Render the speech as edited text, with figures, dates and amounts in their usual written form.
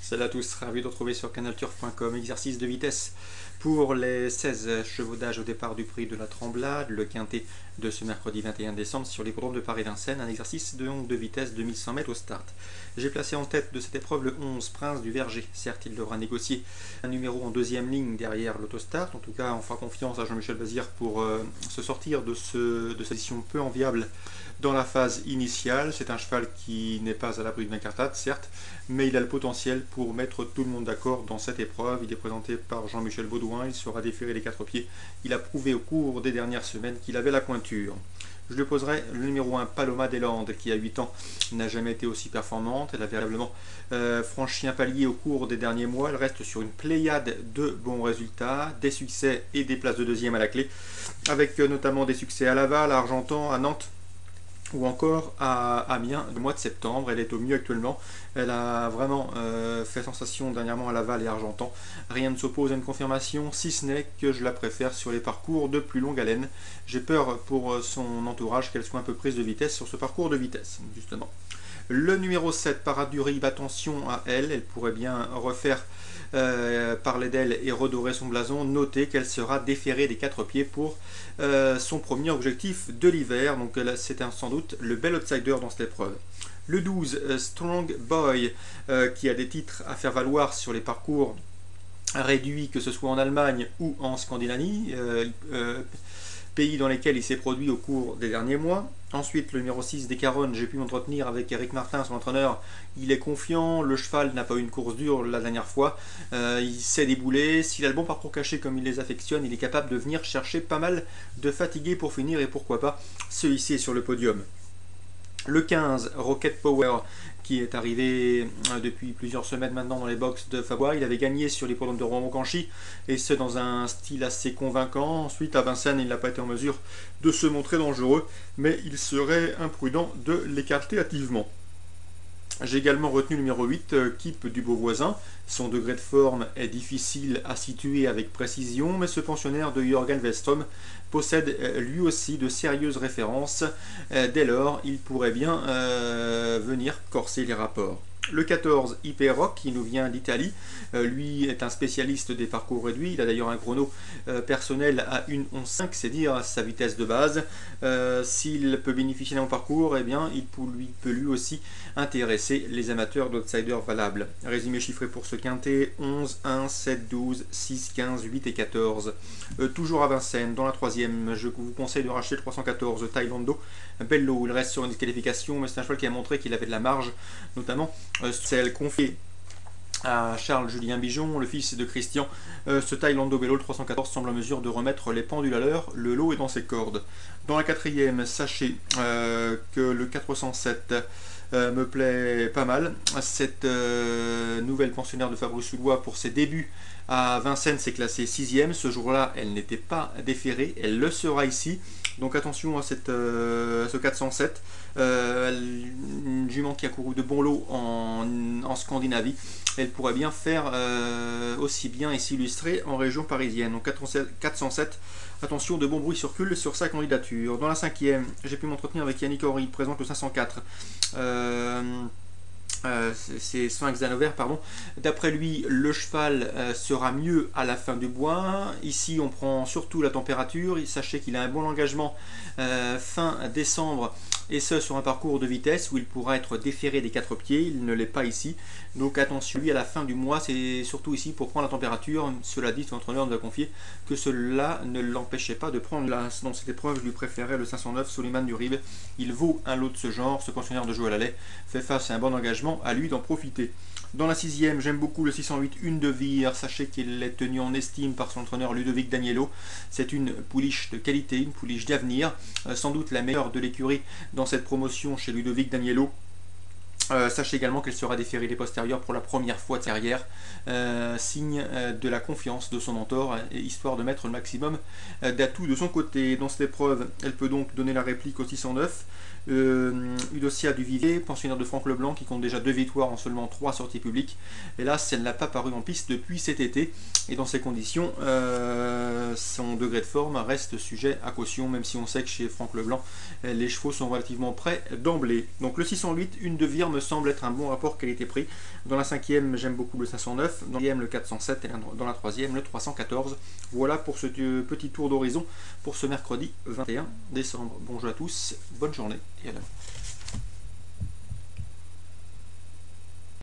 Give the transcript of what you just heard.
Salut à tous, ravi de retrouver sur canalturf.com. Exercice de vitesse pour les 16 chevaux d'âge au départ du prix de la Tremblade, le quintet de ce mercredi 21 décembre sur l'hippodrome de Paris-Vincennes, un exercice de vitesse de 1100 mètres au start. J'ai placé en tête de cette épreuve le 11 Prince du Verger. Certes, il devra négocier un numéro en deuxième ligne derrière l'autostart. En tout cas, on fera confiance à Jean-Michel Bazir pour se sortir de cette position peu enviable dans la phase initiale. C'est un cheval qui n'est pas à l'abri de l'incartade, certes, mais il a le potentiel pour mettre tout le monde d'accord dans cette épreuve. Il est présenté par Jean-Michel Baudouin, il saura déférer les quatre pieds. Il a prouvé au cours des dernières semaines qu'il avait la pointure. Je lui poserai le numéro 1, Paloma des Landes, qui à 8 ans n'a jamais été aussi performante. Elle a véritablement franchi un palier au cours des derniers mois. Elle reste sur une pléiade de bons résultats, des succès et des places de deuxième à la clé, avec notamment des succès à Laval, à Argentan, à Nantes, ou encore à Amiens le mois de septembre. Elle est au mieux actuellement. Elle a vraiment fait sensation dernièrement à Laval et Argentan. Rien ne s'oppose à une confirmation, si ce n'est que je la préfère sur les parcours de plus longue haleine. J'ai peur pour son entourage qu'elle soit un peu prise de vitesse sur ce parcours de vitesse, justement. Le numéro 7, Paradurib, attention à elle. Elle pourrait bien refaire parler d'elle et redorer son blason. Notez qu'elle sera déférée des quatre pieds pour son premier objectif de l'hiver. Donc c'est sans doute le bel outsider dans cette épreuve. Le 12, Strong Boy, qui a des titres à faire valoir sur les parcours réduits, que ce soit en Allemagne ou en Scandinavie, pays dans lesquels il s'est produit au cours des derniers mois. Ensuite, le numéro 6, Descaronnes, j'ai pu m'entretenir avec Eric Martin, son entraîneur. Il est confiant, le cheval n'a pas eu une course dure la dernière fois. Il sait débouler, s'il a le bon parcours caché comme il les affectionne, il est capable de venir chercher pas mal de fatigués pour finir et pourquoi pas se hisser sur le podium. Le 15, Rocket Power, qui est arrivé depuis plusieurs semaines maintenant dans les box de Favois. Il avait gagné sur l'hippodrome de Romoranchi, et ce dans un style assez convaincant. Ensuite, à Vincennes, il n'a pas été en mesure de se montrer dangereux, mais il serait imprudent de l'écarter hâtivement. J'ai également retenu le numéro 8, Keep du Beauvoisin. Son degré de forme est difficile à situer avec précision, mais ce pensionnaire de Jürgen Westrom possède lui aussi de sérieuses références. Dès lors, il pourrait bien venir corser les rapports. Le 14, Hyper Rock, qui nous vient d'Italie. Lui est un spécialiste des parcours réduits. Il a d'ailleurs un chrono personnel à 1:11.5, c'est dire sa vitesse de base. S'il peut bénéficier d'un parcours, eh bien, il peut lui aussi intéresser les amateurs d'outsiders valables. Résumé chiffré pour ce quintet: 11, 1, 7, 12, 6, 15, 8 et 14. Toujours à Vincennes, dans la troisième, je vous conseille de racheter le 314, Thailando Bello. Il reste sur une disqualification, mais c'est un cheval qui a montré qu'il avait de la marge, notamment celle confiée à Charles-Julien Bijon, le fils de Christian. Ce Thailando Bello, le 314, semble en mesure de remettre les pendules à l'heure. Le lot est dans ses cordes. Dans la quatrième, sachez que le 407 me plaît pas mal. Cette nouvelle pensionnaire de Fabrice Soulois, pour ses débuts à Vincennes, s'est classée 6e. Ce jour-là, elle n'était pas déférée. Elle le sera ici. Donc attention à ce 407. Une jument qui a couru de bons lots en Scandinavie. Elle pourrait bien faire aussi bien et s'illustrer en région parisienne. Donc 407, attention, de bons bruits circulent sur sa candidature. Dans la cinquième, j'ai pu m'entretenir avec Yannick Henry, il présente le 504. C'est Sphinx d'Annover, pardon. D'après lui, le cheval sera mieux à la fin du bois. Ici, on prend surtout la température. Sachez qu'il a un bon engagement fin décembre, et ce sur un parcours de vitesse où il pourra être déféré des quatre pieds. Il ne l'est pas ici. Donc attention, lui, à la fin du mois, c'est surtout ici pour prendre la température. Cela dit, son entraîneur nous a confié que cela ne l'empêchait pas de prendre dans cette épreuve. Je lui préférais le 509, Soliman du Rib. Il vaut un lot de ce genre. Ce pensionnaire de Joël Allais fait face à un bon engagement, à lui d'en profiter. Dans la sixième, j'aime beaucoup le 608, Une de Vire. Sachez qu'il est tenu en estime par son entraîneur Ludovic Daniello. C'est une pouliche de qualité, une pouliche d'avenir, sans doute la meilleure de l'écurie dans cette promotion chez Ludovic Daniello. Sachez également qu'elle sera déférée des postérieurs pour la première fois de carrière, signe de la confiance de son mentor, histoire de mettre le maximum d'atouts de son côté. Dans cette épreuve, elle peut donc donner la réplique au 609. Eudocia du Vivier, pensionnaire de Franck Leblanc, qui compte déjà 2 victoires en seulement 3 sorties publiques. Hélas, elle n'a pas paru en piste depuis cet été, et dans ces conditions, son degré de forme reste sujet à caution, même si on sait que chez Franck Leblanc, les chevaux sont relativement prêts d'emblée. Donc le 608, Une de Vire me semble être un bon rapport qualité-prix. Dans la cinquième, j'aime beaucoup le 509, dans la deuxième, le 407 et dans la troisième, le 314. Voilà pour ce petit tour d'horizon pour ce mercredi 21 décembre. Bonjour à tous, bonne journée et à demain.